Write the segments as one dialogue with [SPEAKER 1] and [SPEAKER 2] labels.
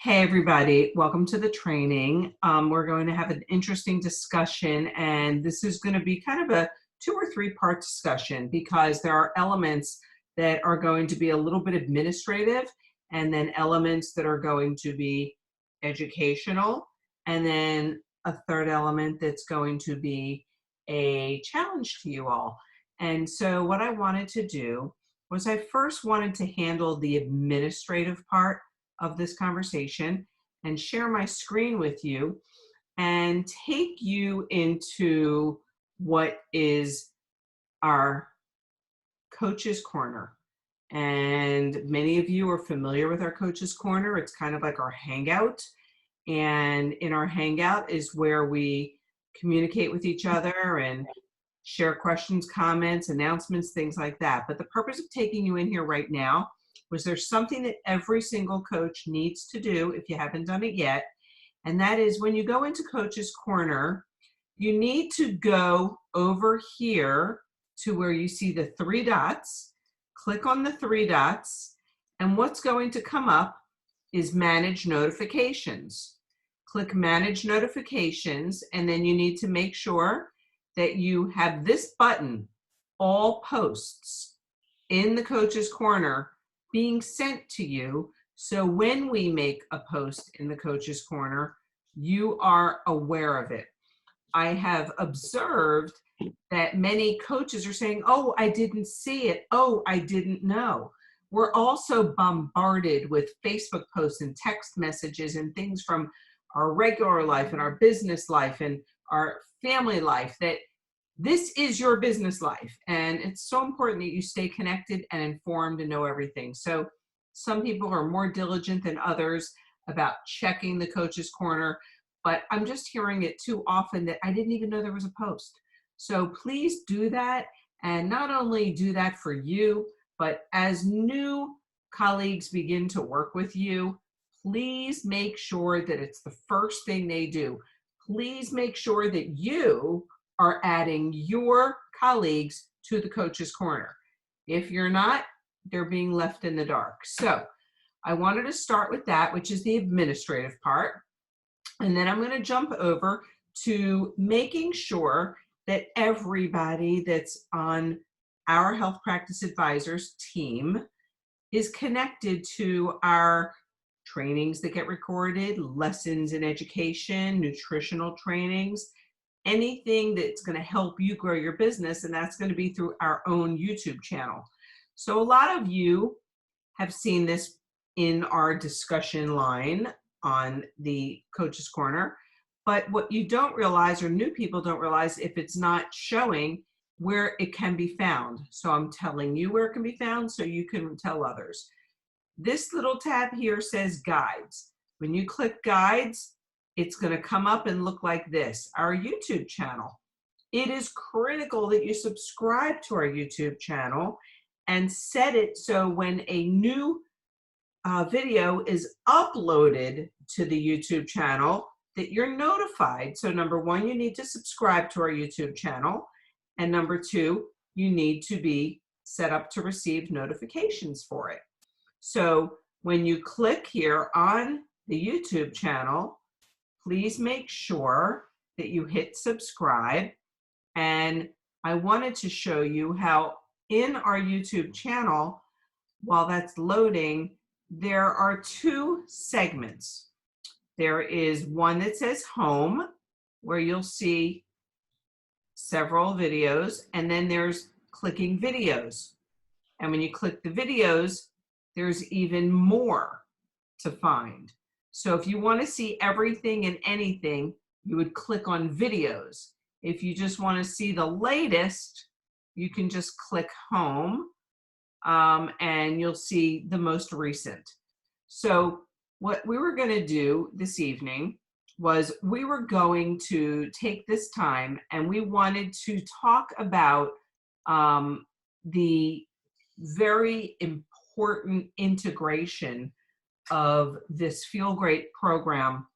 [SPEAKER 1] Hey everybody, welcome to the training. We're going to have an interesting discussion, and this is going to be kind of a 2 or 3 part discussion because there are elements that are going to be a little bit administrative, and then elements that are going to be educational, and then a third element that's going to be a challenge to you all. And so what I wanted to do was I first wanted to handle the administrative part of this conversation and share my screen with you and take you into what is our Coach's Corner. And many of you are familiar with our Coach's Corner. It's kind of like our hangout. And in our hangout is where we communicate with each other and share questions, comments, announcements, things like that. But the purpose of taking you in here right now was there's something that every single coach needs to do if you haven't done it yet. And that is when you go into Coach's Corner, you need to go over here to where you see the 3 dots, click on the 3 dots, and what's going to come up is Manage Notifications. Click Manage Notifications, and then you need to make sure that you have this button, All Posts, in the Coach's Corner being sent to you. So when we make a post in the Coach's Corner, you are aware of it. I have observed that many coaches are saying, oh, I didn't see it. Oh, I didn't know. We're also bombarded with Facebook posts and text messages and things from our regular life and our business life and our family life that this is your business life, and it's so important that you stay connected and informed and know everything. So some people are more diligent than others about checking the Coach's Corner, but I'm just hearing it too often that I didn't even know there was a post. So please do that, and not only do that for you, but as new colleagues begin to work with you, please make sure that it's the first thing they do. Please make sure that you are adding your colleagues to the Coach's Corner. If you're not, they're being left in the dark. So I wanted to start with that, which is the administrative part. And then I'm going to jump over to making sure that everybody that's on our Health Practice Advisors team is connected to our trainings that get recorded, lessons in education, nutritional trainings, anything that's going to help you grow your business, and that's going to be through our own YouTube channel. So a lot of you have seen this in our discussion line on the Coach's Corner, but what you don't realize, or new people don't realize, if it's not showing where it can be found. So I'm telling you where it can be found so you can tell others. This little tab here says Guides. When you click Guides, it's going to come up and look like this, our YouTube channel. It is critical that you subscribe to our YouTube channel and set it so when a new video is uploaded to the YouTube channel that you're notified. So number 1, you need to subscribe to our YouTube channel. And number 2, you need to be set up to receive notifications for it. So when you click here on the YouTube channel, please make sure that you hit subscribe. And I wanted to show you how in our YouTube channel, while that's loading, there are 2 segments. There is one that says Home, where you'll see several videos, and then there's clicking videos. And when you click the videos, there's even more to find. So if you want to see everything and anything, you would click on videos. If you just want to see the latest, you can just click Home, and you'll see the most recent. So what we were going to do this evening was we were going to take this time and we wanted to talk about the very important integration of this Feel Great program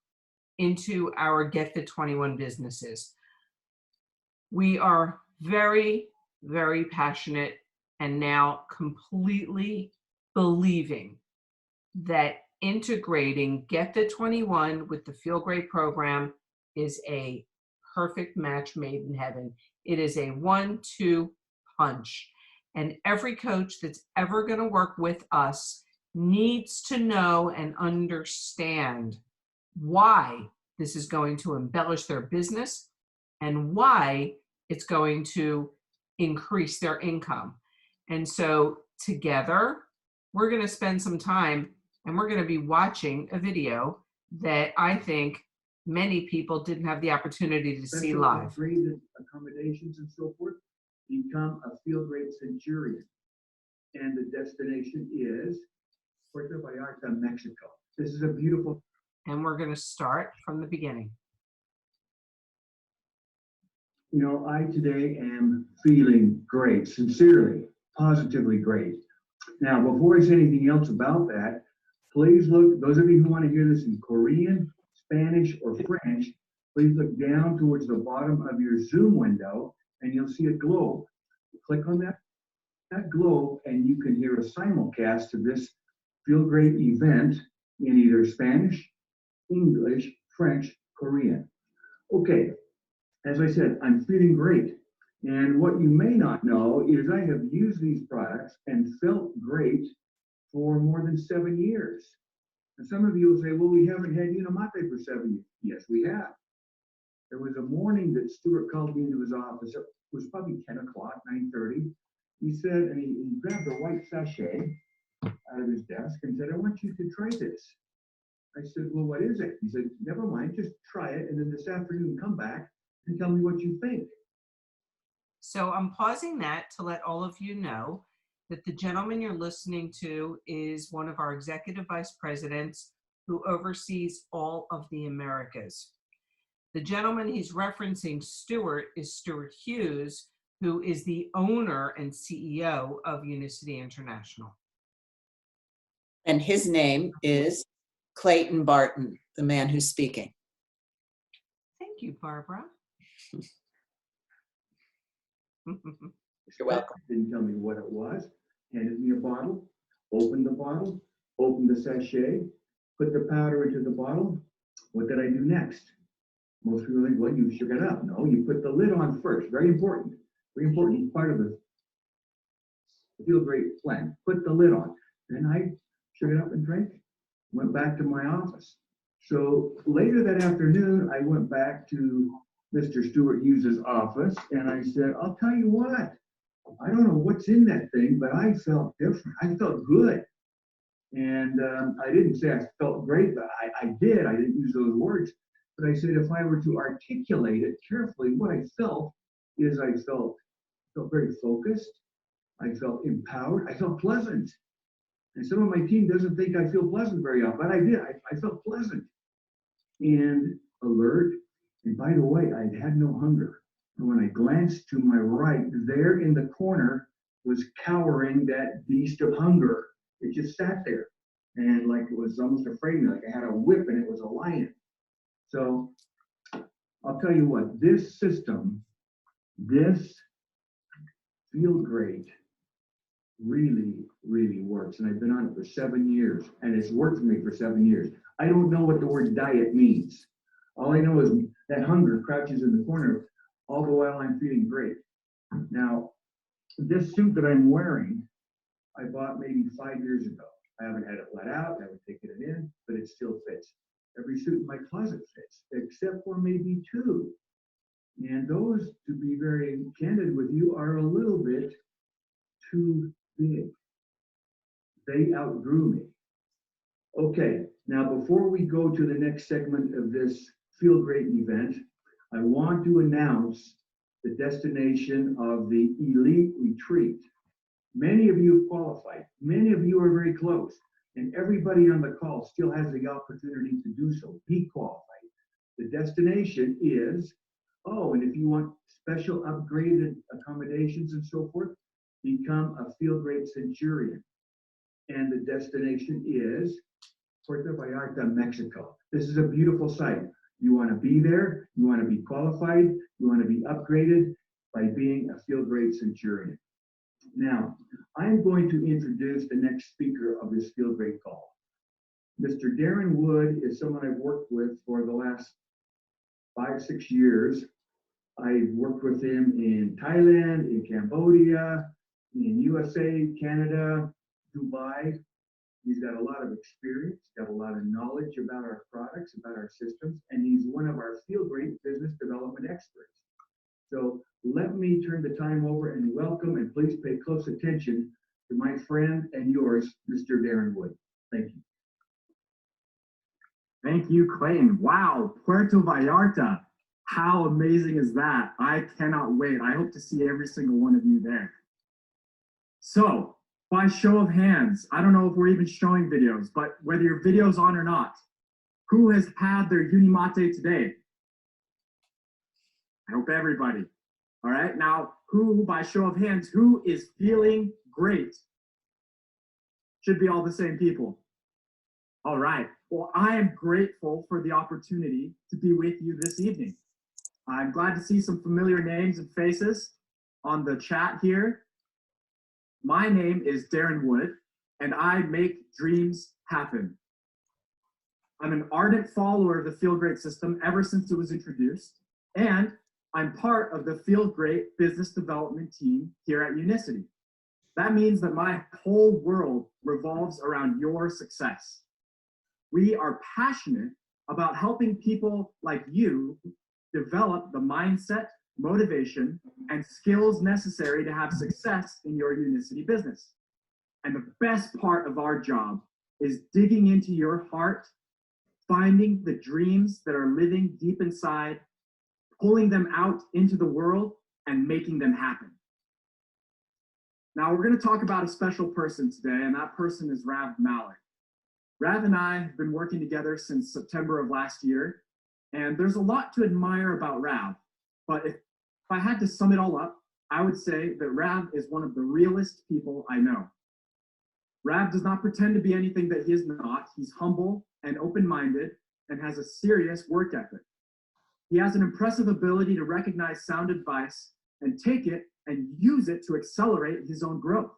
[SPEAKER 1] into our Get Fit 21 businesses. We are very, very passionate and now completely believing that integrating Get the 21 with the Feel Great program is a perfect match made in heaven. It is a 1-2 punch. And every coach that's ever going to work with us needs to know and understand why this is going to embellish their business and why it's going to increase their income. And so together, we're going to spend some time and we're going to be watching a video that I think many people didn't have the opportunity to see live.
[SPEAKER 2] Upgraded accommodations and so forth, become a Feel Great Centurion. And the destination is Puerto Vallarta, Mexico. This is a beautiful.
[SPEAKER 1] And we're going to start from the beginning.
[SPEAKER 2] You know, I today am feeling great, sincerely, positively great. Now, before I say anything else about that, please look, those of you who want to hear this in Korean, Spanish, or French, please look down towards the bottom of your Zoom window and you'll see a globe. Click on that globe and you can hear a simulcast of this Feel Great event in either Spanish, English, French, Korean. Okay, as I said, I'm feeling great. And what you may not know is I have used these products and felt great for more than 7 years. And some of you will say, well, we haven't had Unimate for 7 years. Yes, we have. There was a morning that Stuart called me into his office. It was probably 10 o'clock, 9:30. He said, and he grabbed a white sachet out of his desk and said, I want you to try this. I said, well, what is it? He said, never mind, just try it. And then this afternoon, come back and tell me what you think.
[SPEAKER 1] So I'm pausing that to let all of you know that the gentleman you're listening to is one of our executive vice presidents who oversees all of the Americas. The gentleman he's referencing, Stuart, is Stuart Hughes, who is the owner and CEO of Unicity International.
[SPEAKER 3] And his name is Clayton Barton, the man who's speaking.
[SPEAKER 1] Thank you, Barbara.
[SPEAKER 3] You're welcome.
[SPEAKER 2] Didn't tell me what it was, handed me a bottle, opened the sachet, put the powder into the bottle. What did I do next? Most people think, well, you shook it up. No, you put the lid on first. Very important part of the Feel Great plan. Put the lid on. Then I shook it up and drank it. Went back to my office. So later that afternoon, I went back to Mr. Stuart Hughes' office and I said, I'll tell you what, I don't know what's in that thing, but I felt different. I felt good. And I didn't say I felt great, but I did. I didn't use those words. But I said, if I were to articulate it carefully, what I felt is I felt very focused. I felt empowered. I felt pleasant. And some of my team doesn't think I feel pleasant very often, but I did. I felt pleasant and alert. And by the way, I had no hunger. And when I glanced to my right, there in the corner was cowering that beast of hunger. It just sat there and like it was almost afraid of me, like I had a whip and it was a lion. So I'll tell you what, this system, this Feel Great really, really works. And I've been on it for 7 years and it's worked for me for 7 years. I don't know what the word diet means. All I know is that hunger crouches in the corner all the while I'm feeling great. Now, this suit that I'm wearing, I bought maybe 5 years ago. I haven't had it let out, I haven't taken it in, but it still fits. Every suit in my closet fits, except for maybe 2. And those, to be very candid with you, are a little bit too big. They outgrew me. Okay, now before we go to the next segment of this Feel Great event, I want to announce the destination of the Elite Retreat. Many of you have qualified. Many of you are very close. And everybody on the call still has the opportunity to do so. Be qualified. The destination is, and if you want special upgraded accommodations and so forth, become a Feel Great Centurion. And the destination is Puerto Vallarta, Mexico. This is a beautiful site. You want to be there, you want to be qualified, you want to be upgraded by being a Feel Great Centurion. Now, I'm going to introduce the next speaker of this Feel Great call. Mr. Darren Wood is someone I've worked with for the last 5, 6 years. I worked with him in Thailand, in Cambodia, in USA, Canada, Dubai. He's got a lot of experience, got a lot of knowledge about our products, about our systems, and he's one of our Feel Great business development experts. So let me turn the time over and welcome, and please pay close attention to my friend and yours, Mr. Darren Wood. Thank you.
[SPEAKER 4] Thank you, Clayton. Wow, Puerto Vallarta. How amazing is that? I cannot wait. I hope to see every single one of you there. So, by show of hands, I don't know if we're even showing videos, but whether your video's on or not, who has had their Unimate today? I hope everybody. All right, now who, by show of hands, who is feeling great? Should be all the same people. All right, well, I am grateful for the opportunity to be with you this evening. I'm glad to see some familiar names and faces on the chat here. My name is Darren Wood, and I make dreams happen. I'm an ardent follower of the Feel Great system ever since it was introduced, and I'm part of the Feel Great business development team here at Unicity. That means that my whole world revolves around your success. We are passionate about helping people like you develop the mindset, motivation, and skills necessary to have success in your Unicity business. And the best part of our job is digging into your heart, finding the dreams that are living deep inside, pulling them out into the world, and making them happen. Now, we're going to talk about a special person today, and that person is Rav Malik. Rav and I have been working together since September of last year, and there's a lot to admire about Rav. But if I had to sum it all up, I would say that Rav is one of the realest people I know. Rav does not pretend to be anything that he is not. He's humble and open-minded and has a serious work ethic. He has an impressive ability to recognize sound advice and take it and use it to accelerate his own growth.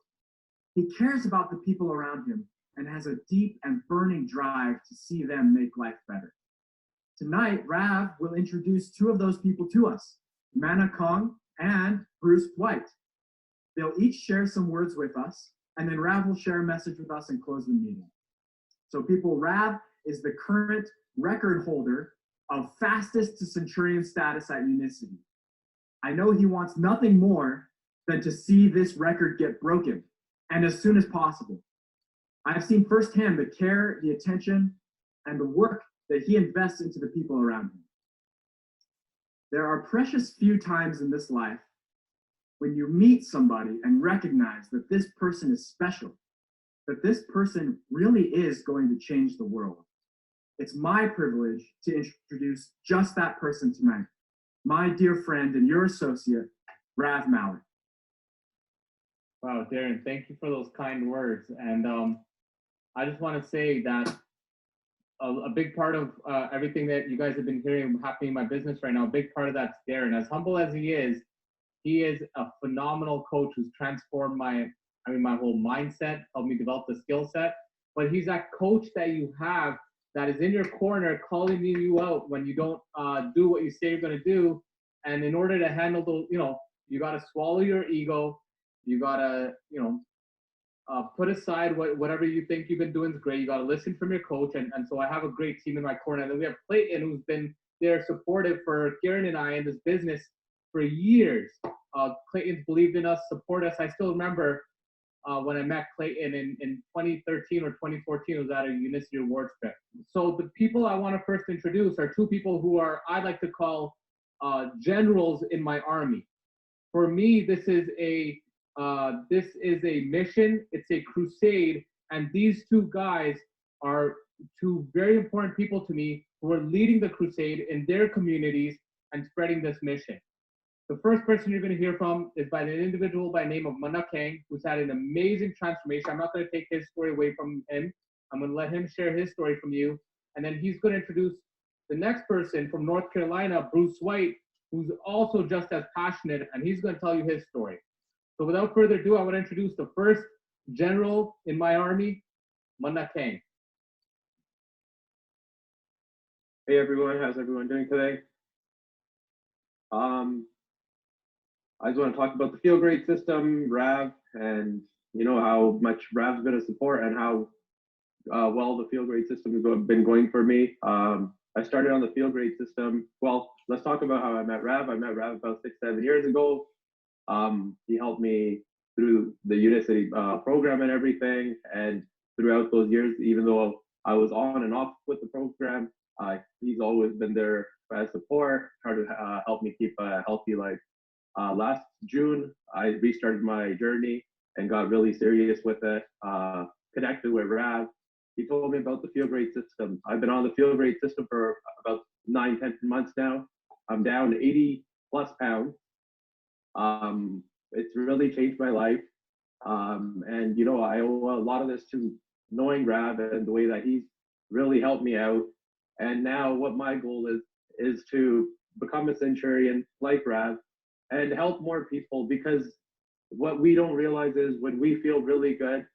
[SPEAKER 4] He cares about the people around him and has a deep and burning drive to see them make life better. Tonight, Rav will introduce two of those people to us, Mana Kong and Bruce White. They'll each share some words with us, and then Rav will share a message with us and close the meeting. So people, Rav is the current record holder of fastest to Centurion status at Unicity. I know he wants nothing more than to see this record get broken, and as soon as possible. I've seen firsthand the care, the attention, and the work that he invests into the people around him. There are precious few times in this life when you meet somebody and recognize that this person is special, that this person really is going to change the world. It's my privilege to introduce just that person tonight, my dear friend and your associate, Rav Malik.
[SPEAKER 5] Wow, Darren, thank you for those kind words. And I just want to say that a big part of everything that you guys have been hearing happening in my business right now, a big part of that's Darren. As humble as he is a phenomenal coach who's transformed my whole mindset, helped me develop the skill set. But he's that coach that you have that is in your corner calling you out when you don't do what you say you're going to do. And in order to handle those, you got to swallow your ego. You got to, put aside whatever you think you've been doing is great. You got to listen from your coach. And so I have a great team in my corner. And then we have Clayton, who's been there supportive for Karen and I in this business for years. Clayton's believed in us, support us. I still remember when I met Clayton in 2013 or 2014, it was at a Unicity Awards trip. So the people I want to first introduce are two people who I'd like to call generals in my army. For me, this is a mission, it's a crusade, and these two guys are two very important people to me who are leading the crusade in their communities and spreading this mission. The first person you're going to hear from is by an individual by the name of Mana Kang, who's had an amazing transformation. I'm not going to take his story away from him. I'm going to let him share his story from you. And then he's going to introduce the next person from North Carolina, Bruce White, who's also just as passionate, and he's going to tell you his story. So without further ado, I want to introduce the first general in my army, Mana Kang.
[SPEAKER 6] Hey everyone, how's everyone doing today? I just want to talk about the Feel Great system, RAV, and how much RAV's been a support and how well the Feel Great system has been going for me. I started on the Feel Great system. Well, let's talk about how I met Rav. I met Rav about 6-7 years ago. He helped me through the Unicity program and everything. And throughout those years, even though I was on and off with the program, he's always been there as support, trying to help me keep a healthy life. Last June, I restarted my journey and got really serious with it. Connected with Rav. He told me about the Feel Great system. I've been on the Feel Great system for about 9-10 months now. I'm down 80 plus pounds. It's really changed my life. And I owe a lot of this to knowing Rav and the way that he's really helped me out. And now what my goal is to become a Centurion like Rav and help more people, because what we don't realize is when we feel really good,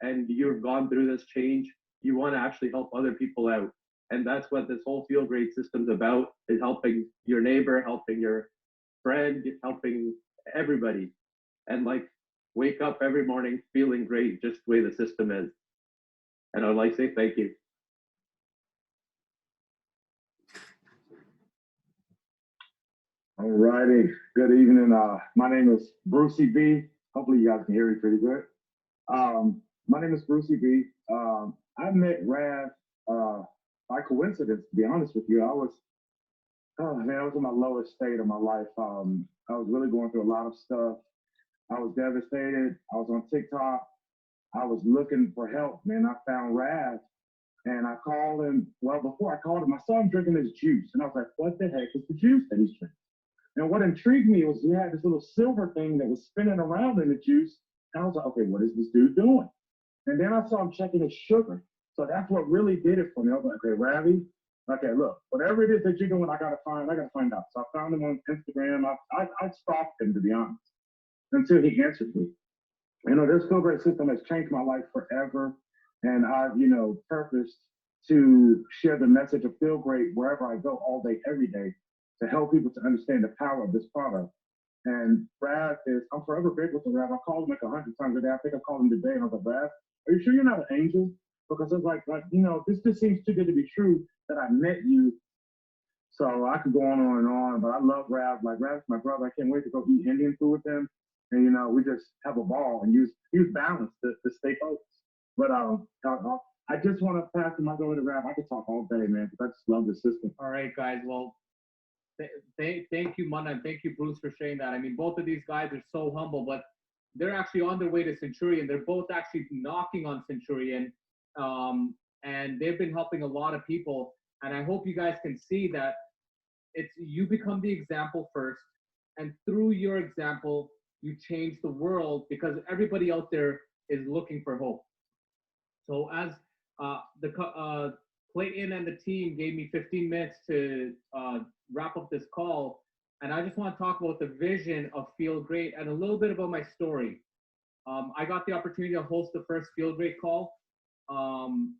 [SPEAKER 6] and you've gone through this change, you want to actually help other people out. And that's what this whole Feel Great system's about, is helping your neighbor, helping your friend, helping everybody. And wake up every morning feeling great, just the way the system is. And I'd like to say thank you.
[SPEAKER 7] All righty. Good evening. My name is Brucey B. Hopefully you guys can hear me pretty good. My name is Brucey B. I met Rav by coincidence, to be honest with you. I was in my lowest state of my life. I was really going through a lot of stuff. I was devastated. I was on TikTok. I was looking for help, man. I found Rav and I called him. Well, before I called him, I saw him drinking his juice. And I was like, what the heck is the juice that he's drinking? And what intrigued me was he had this little silver thing that was spinning around in the juice. And I was like, okay, what is this dude doing? And then I saw him checking his sugar. So that's what really did it for me. I was like, okay, Ravi, okay, look, whatever it is that you're doing, I gotta find out. So I found him on Instagram. I stalked him, to be honest, until he answered me. This Feel Great system has changed my life forever. And I've, purposed to share the message of Feel Great wherever I go, all day, every day, to help people to understand the power of this product. And Rav I'm forever grateful to Rav. I called him like 100 times a day. I think I called him today and I was like, Rav, are you sure you're not an angel? Because it's like, this just seems too good to be true that I met you. So I could go on and on, but I love Rav. Like, Rav's my brother. I can't wait to go eat Indian food with him. And, we just have a ball and use balance to stay focused. But I just want to pass the mic over to Rav. I could talk all day, man, because I just love the system.
[SPEAKER 5] All right, guys. Well, thank you, Mana, and thank you, Bruce, for sharing that. I mean, both of these guys are so humble, but they're actually on their way to Centurion. They're both actually knocking on Centurion, and they've been helping a lot of people. And I hope you guys can see that you become the example first, and through your example, you change the world, because everybody out there is looking for hope. So as Clayton and the team gave me 15 minutes to wrap up this call, and I just want to talk about the vision of Feel Great and a little bit about my story. I got the opportunity to host the first Feel Great call. I'm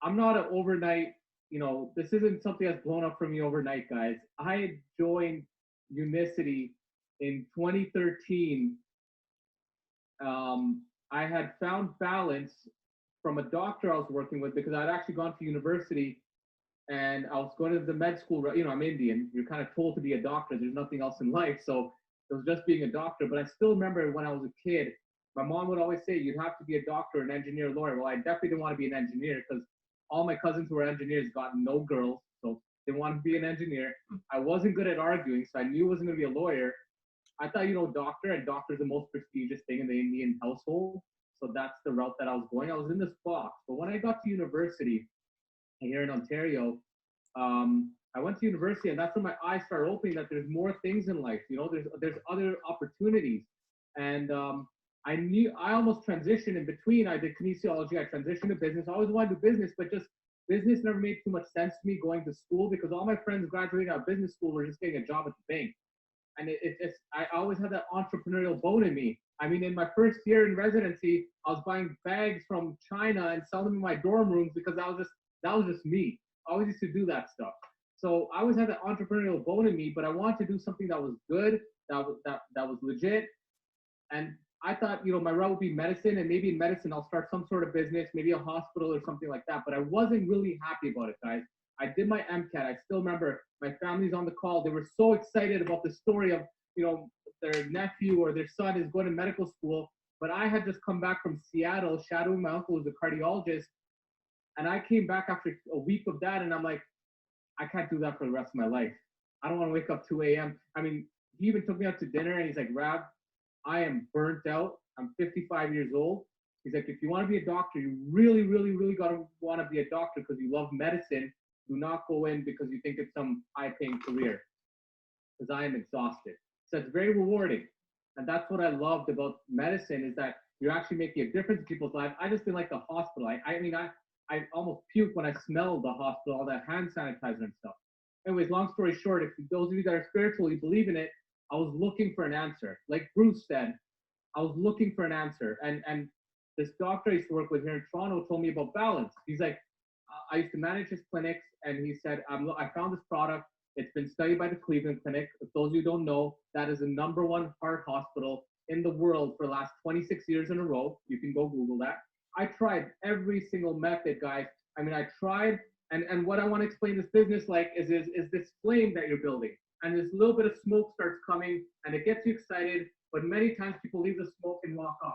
[SPEAKER 5] not an overnight, this isn't something that's blown up for me overnight, guys. I had joined Unicity in 2013. I had found balance from a doctor I was working with, because I'd actually gone to university and I was going to the med school. I'm Indian. You're kind of told to be a doctor. There's nothing else in life. So it was just being a doctor. But I still remember when I was a kid, my mom would always say, you'd have to be a doctor, an engineer, lawyer. Well, I definitely didn't want to be an engineer, because all my cousins who were engineers got no girls. So they wanted to be an engineer. I wasn't good at arguing, so I knew I wasn't going to be a lawyer. I thought, doctor, and doctor is the most prestigious thing in the Indian household. So that's the route that I was going. I was in this box. But when I got to university here in Ontario, I went to university, and that's when my eyes started opening that there's more things in life. There's other opportunities. And I almost transitioned in between. I did kinesiology. I transitioned to business. I always wanted to do business, but just business never made too much sense to me going to school, because all my friends graduating out of business school were just getting a job at the bank. And I always had that entrepreneurial bone in me. I mean, in my first year in residency, I was buying bags from China and selling them in my dorm rooms, because that was just me. always used to do that stuff. So I always had that entrepreneurial bone in me, but I wanted to do something that was good, that was legit. And I thought, my route would be medicine, and maybe in medicine I'll start some sort of business, maybe a hospital or something like that. But I wasn't really happy about it, guys. I did my MCAT. I still remember my family's on the call. They were so excited about the story of, their nephew or their son is going to medical school. But I had just come back from Seattle, shadowing my uncle who's a cardiologist. And I came back after a week of that, and I'm like, I can't do that for the rest of my life. I don't want to wake up 2 a.m. I mean, he even took me out to dinner, and he's like, Rav, I am burnt out. I'm 55 years old. He's like, if you want to be a doctor, you really, really, really got to want to be a doctor because you love medicine. Do not go in because you think it's some high-paying career, because I am exhausted. So it's very rewarding. And that's what I loved about medicine, is that you're actually making a difference in people's lives. I just didn't like the hospital. I almost puked when I smelled the hospital, all that hand sanitizer and stuff. Anyways, long story short, if those of you that are spiritual, you believe in it, I was looking for an answer. Like Bruce said, I was looking for an answer. And this doctor I used to work with here in Toronto told me about balance. He's like, I used to manage his clinics, and he said, I found this product. It's been studied by the Cleveland Clinic. If those of you don't know, that is the #1 heart hospital in the world for the last 26 years in a row. You can go Google that. I tried every single method, guys. I tried, and what I want to explain this business like is this flame that you're building. And this little bit of smoke starts coming, and it gets you excited, but many times people leave the smoke and walk off.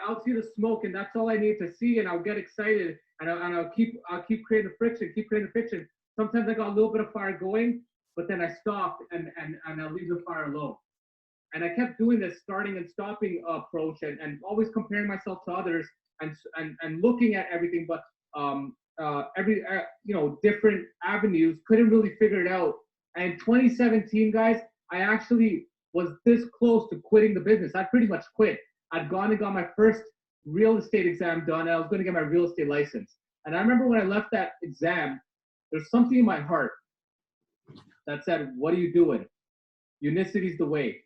[SPEAKER 5] I'll see the smoke, and that's all I need to see, and I'll get excited, and I'll keep creating the friction, Sometimes I got a little bit of fire going, but then I stopped and I'll leave the fire alone. And I kept doing this starting and stopping approach, and always comparing myself to others and looking at everything, but different avenues, couldn't really figure it out. And in 2017, guys, I actually was this close to quitting the business. I pretty much quit. I'd gone and got my first real estate exam done, and I was going to get my real estate license. And I remember when I left that exam, there's something in my heart that said, what are you doing? Unicity is the way.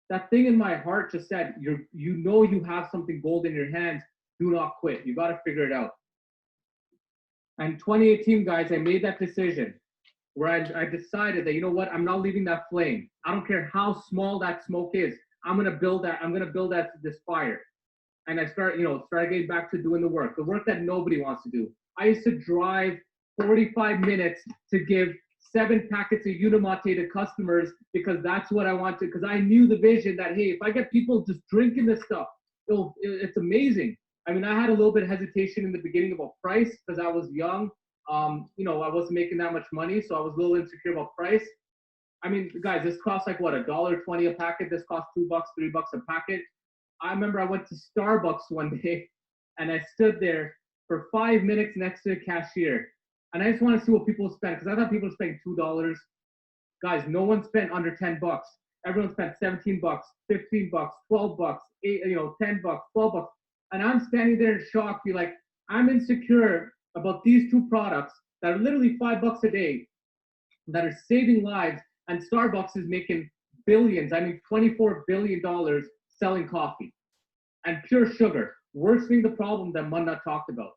[SPEAKER 5] That thing in my heart just said, you have something gold in your hands. Do not quit. You got to figure it out. And 2018, guys, I made that decision where I decided that, you know what? I'm not leaving that flame. I don't care how small that smoke is. I'm going to build this fire. And I started getting back to doing the work that nobody wants to do. I used to drive 45 minutes to give 7 packets of Unimate to customers because that's what I wanted. Because I knew the vision that, hey, if I get people just drinking this stuff, it's amazing. I had a little bit of hesitation in the beginning about price because I was young. I wasn't making that much money, so I was a little insecure about price. Guys, this costs like what, $1.20 a packet. This costs $2, $3 a packet. I remember I went to Starbucks one day and I stood there for 5 minutes next to the cashier. And I just want to see what people spent, because I thought people were spending $2. Guys, no one spent under $10. Everyone spent $17, $15, $12, $10, $12. And I'm standing there in shock, be like, I'm insecure about these 2 products that are literally $5 a day, that are saving lives, and Starbucks is making billions, $24 billion selling coffee and pure sugar, worsening the problem that Manna talked about.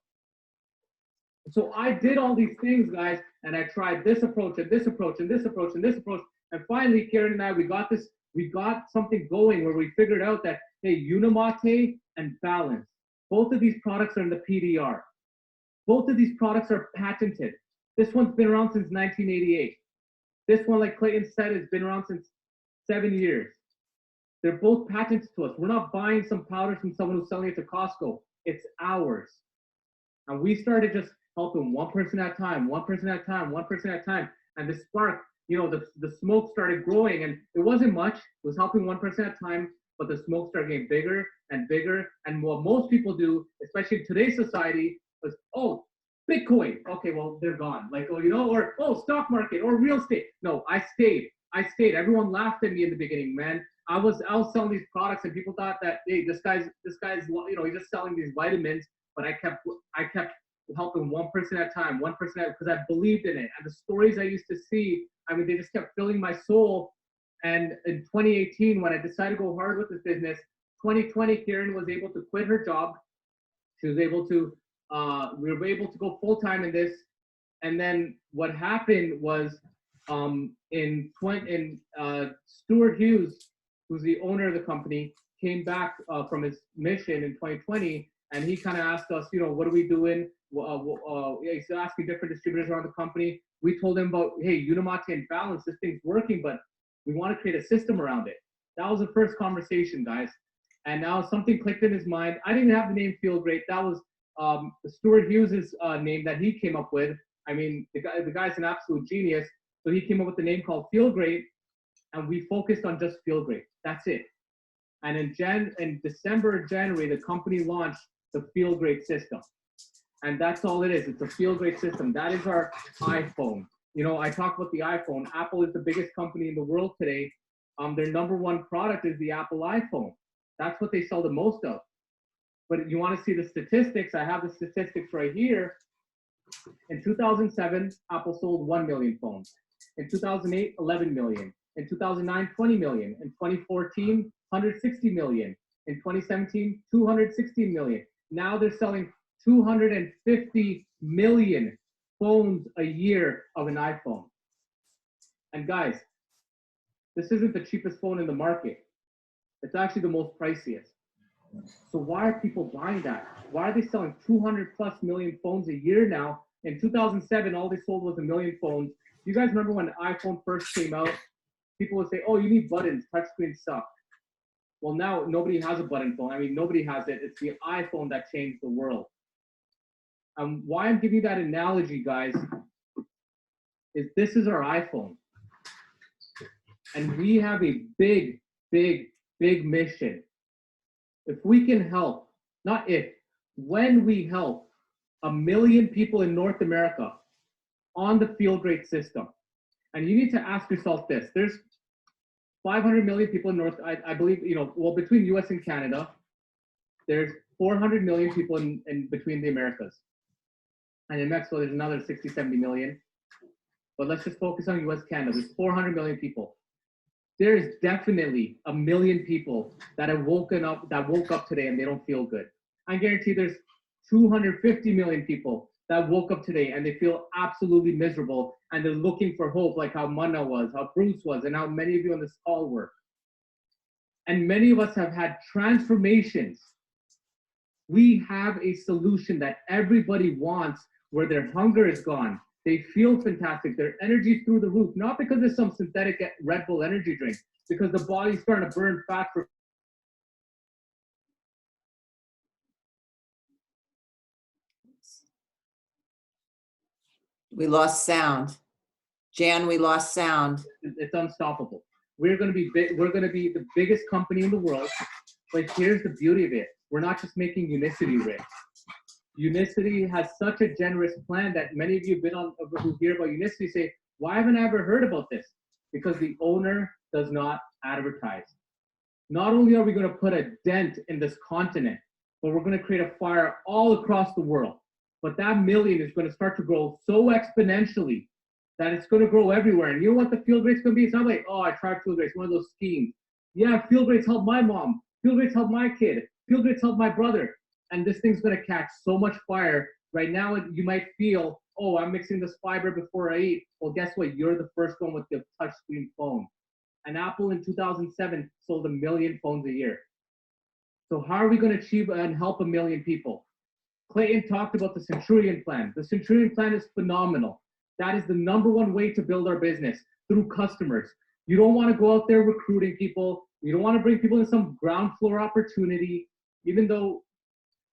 [SPEAKER 5] So I did all these things, guys, and I tried this approach and this approach and this approach and this approach. And finally, Karen and I, we got something going where we figured out that, hey, Unimate and Balance, both of these products are in the PDR. Both of these products are patented. This one's been around since 1988. This one, like Clayton said, has been around since 7 years. They're both patented to us. We're not buying some powder from someone who's selling it to Costco. It's ours. And we started just helping one person at a time, one person at a time, one person at a time. And the spark, the smoke started growing, and it wasn't much. It was helping one person at a time, but the smoke started getting bigger and bigger. And what most people do, especially in today's society, was, oh, Bitcoin. Okay, well, they're gone. Like, or stock market or real estate. No, I stayed. Everyone laughed at me in the beginning, man. I was selling these products, and people thought that, hey, this guy's he's just selling these vitamins. But I kept helping one person at a time, because I believed in it. And the stories I used to see, they just kept filling my soul. And in 2018, when I decided to go hard with this business, 2020, Karen was able to quit her job. She was able to, we were able to go full time in this. And then what happened was Stuart Hughes, who's the owner of the company, came back from his mission in 2020, and he kind of asked us, what are we doing? He's asking different distributors around the company. We told him about, hey, Unimate and Balance, this thing's working, but we want to create a system around it. That was the first conversation, guys. And now something clicked in his mind. I didn't have the name Feel Great. That was Stuart Hughes' name that he came up with. I mean, the guy's an absolute genius. So he came up with the name called Feel Great, and we focused on just Feel Great. That's it. And in December or January, the company launched the Feel Great system. And that's all it is. It's a Feel Great system. That is our iPhone. I talk about the iPhone. Apple is the biggest company in the world today. Their number one product is the Apple iPhone. That's what they sell the most of. But you want to see the statistics? I have the statistics right here. In 2007, Apple sold 1 million phones. In 2008, 11 million. In 2009, 20 million. In 2014, 160 million. In 2017, 216 million. Now they're selling 250 million phones a year of an iPhone. And guys, this isn't the cheapest phone in the market. It's actually the most priciest. So why are people buying that? Why are they selling 200 plus million phones a year now? In 2007, all they sold was 1 million phones. You guys remember when iPhone first came out? People would say, oh, you need buttons, touchscreens suck. Well, now nobody has a button phone. I mean, nobody has it. It's the iPhone that changed the world. Why I'm giving you that analogy, guys, is this is our iPhone. And we have a big, big, big mission. If we can help, not if, when we help 1 million people in North America on the Feel Great system, and you need to ask yourself this, there's 500 million people in I believe, between US and Canada, there's 400 million people in between the Americas. And in Mexico, there's another 60, 70 million. But let's just focus on US, Canada. There's 400 million people. There is definitely 1 million people that woke up today and they don't feel good. I guarantee there's 250 million people that woke up today and they feel absolutely miserable and they're looking for hope, like how Manna was, how Bruce was, and how many of you on this call were. And many of us have had transformations. We have a solution that everybody wants, where their hunger is gone. They feel fantastic. Their energy's through the roof, not because there's some synthetic Red Bull energy drink, because the body's starting to burn fat for
[SPEAKER 3] We lost sound. Jan, we lost sound.
[SPEAKER 5] it's unstoppable. We're going to be the biggest company in the world. But here's the beauty of it. We're not just making Unicity rich. Unicity has such a generous plan that many of you who hear about Unicity say, why haven't I ever heard about this? Because the owner does not advertise. Not only are we going to put a dent in this continent, but we're going to create a fire all across the world. But that million is going to start to grow so exponentially that it's going to grow everywhere. And you know what the Feel Great's going to be? It's not like, oh, I tried Feel Great. It's one of those schemes. Yeah, Feel Great's helped my mom. Feel Great's helped my kid. Feel Great's helped my brother. And this thing's going to catch so much fire. Right now, you might feel, oh, I'm mixing this fiber before I eat. Well, guess what? You're the first one with the touchscreen phone. And Apple in 2007 sold 1 million phones a year. So how are we going to achieve and help 1 million people? Clayton talked about the Centurion Plan. The Centurion Plan is phenomenal. That is the #1 way to build our business, through customers. You don't want to go out there recruiting people. You don't want to bring people in some ground floor opportunity, even though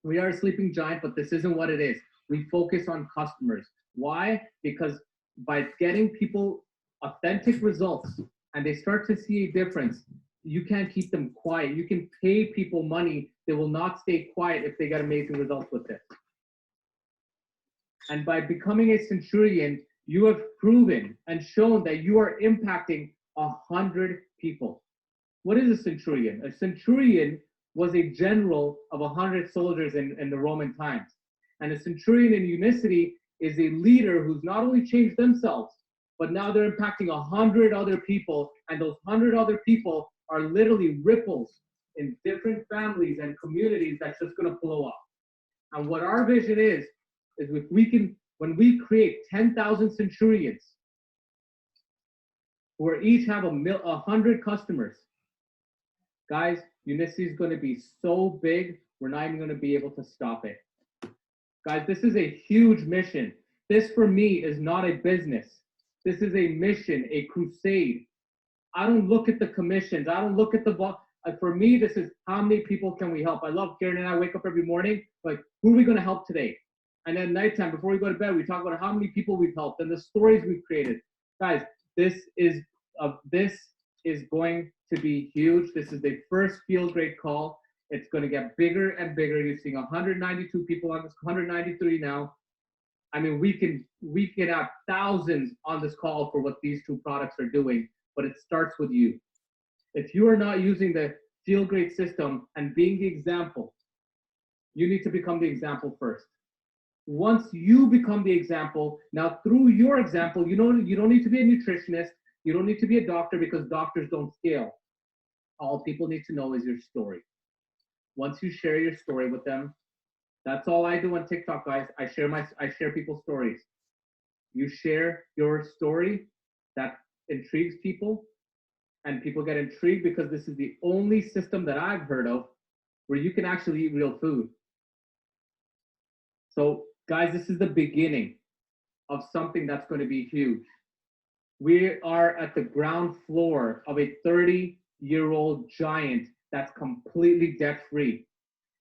[SPEAKER 5] we are a sleeping giant, but this isn't what it is. We focus on customers. Why? Because by getting people authentic results and they start to see a difference, you can't keep them quiet. You can pay people money. They will not stay quiet if they get amazing results with this. And by becoming a Centurion, you have proven and shown that you are impacting 100 people. What is a Centurion? A Centurion was a general of 100 soldiers in the Roman times. And a Centurion in Unicity is a leader who's not only changed themselves, but now they're impacting 100 other people. And those 100 other people are literally ripples in different families and communities that's just going to blow up. And what our vision is if we can When we create 10,000 centurions who are each have 100 customers, guys, Unisys is going to be so big, we're not even going to be able to stop it. Guys, this is a huge mission. This for me is not a business. This is a mission, a crusade. I don't look at the commissions. I don't look at the, for me, this is how many people can we help? I love Karen and I wake up every morning, like, who are we going to help today? And then nighttime, before we go to bed, we talk about how many people we've helped and the stories we've created. Guys, this is going to be huge. This is the first Feel Great call. It's going to get bigger and bigger. You're seeing 192 people on this, 193 now. I mean, we can have thousands on this call for what these two products are doing, but it starts with you. If you are not using the Feel Great system and being the example, you need to become the example first. Once you become the example, now through your example, you don't need to be a nutritionist, you don't need to be a doctor because doctors don't scale. All people need to know is your story. Once you share your story with them, that's all I do on TikTok, guys. I share people's stories. You share your story, that intrigues people, and people get intrigued because this is the only system that I've heard of where you can actually eat real food. So, guys, this is the beginning of something that's going to be huge. We are at the ground floor of a 30-year-old giant that's completely debt-free.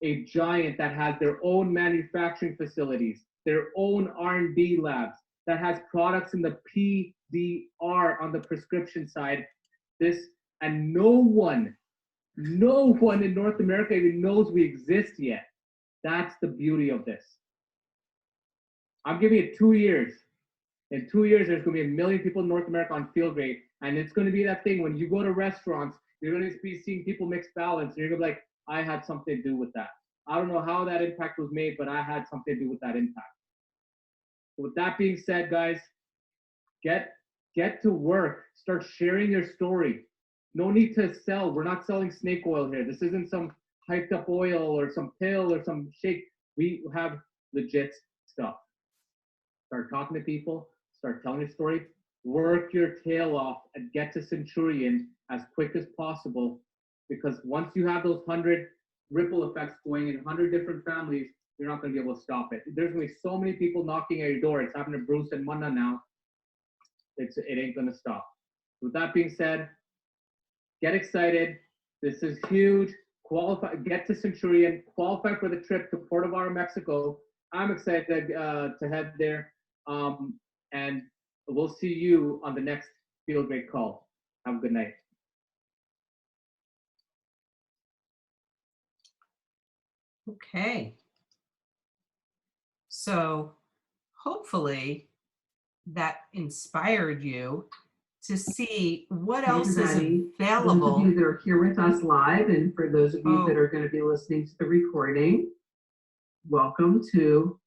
[SPEAKER 5] A giant that has their own manufacturing facilities, their own R&D labs, that has products in the PDR on the prescription side. And no one in North America even knows we exist yet. That's the beauty of this. I'm giving it 2 years. In 2 years, there's going to be 1 million people in North America on Feel Great. And it's going to be that thing when you go to restaurants, you're going to be seeing people mix balance. And you're going to be like, I had something to do with that. I don't know how that impact was made, but I had something to do with that impact. With that being said, guys, get to work. Start sharing your story. No need to sell. We're not selling snake oil here. This isn't some hyped up oil or some pill or some shake. We have legit stuff. Start talking to people. Start telling your story. Work your tail off and get to Centurion as quick as possible, because once you have those 100 ripple effects going in 100 different families, you're not going to be able to stop it. There's going to be so many people knocking at your door. It's happening to Bruce and Manna now. It ain't going to stop. With that being said, get excited. This is huge. Qualify. Get to Centurion. Qualify for the trip to Puerto Vallarta, Mexico. I'm excited to head there. And we'll see you on the next Feel Great call. Have a good night.
[SPEAKER 1] Okay. So hopefully that inspired you to see what else is
[SPEAKER 8] everybody.
[SPEAKER 1] available.
[SPEAKER 8] Those of you that are here with us live, and for those of you that
[SPEAKER 1] Oh.
[SPEAKER 8] are going to be listening to the recording, welcome to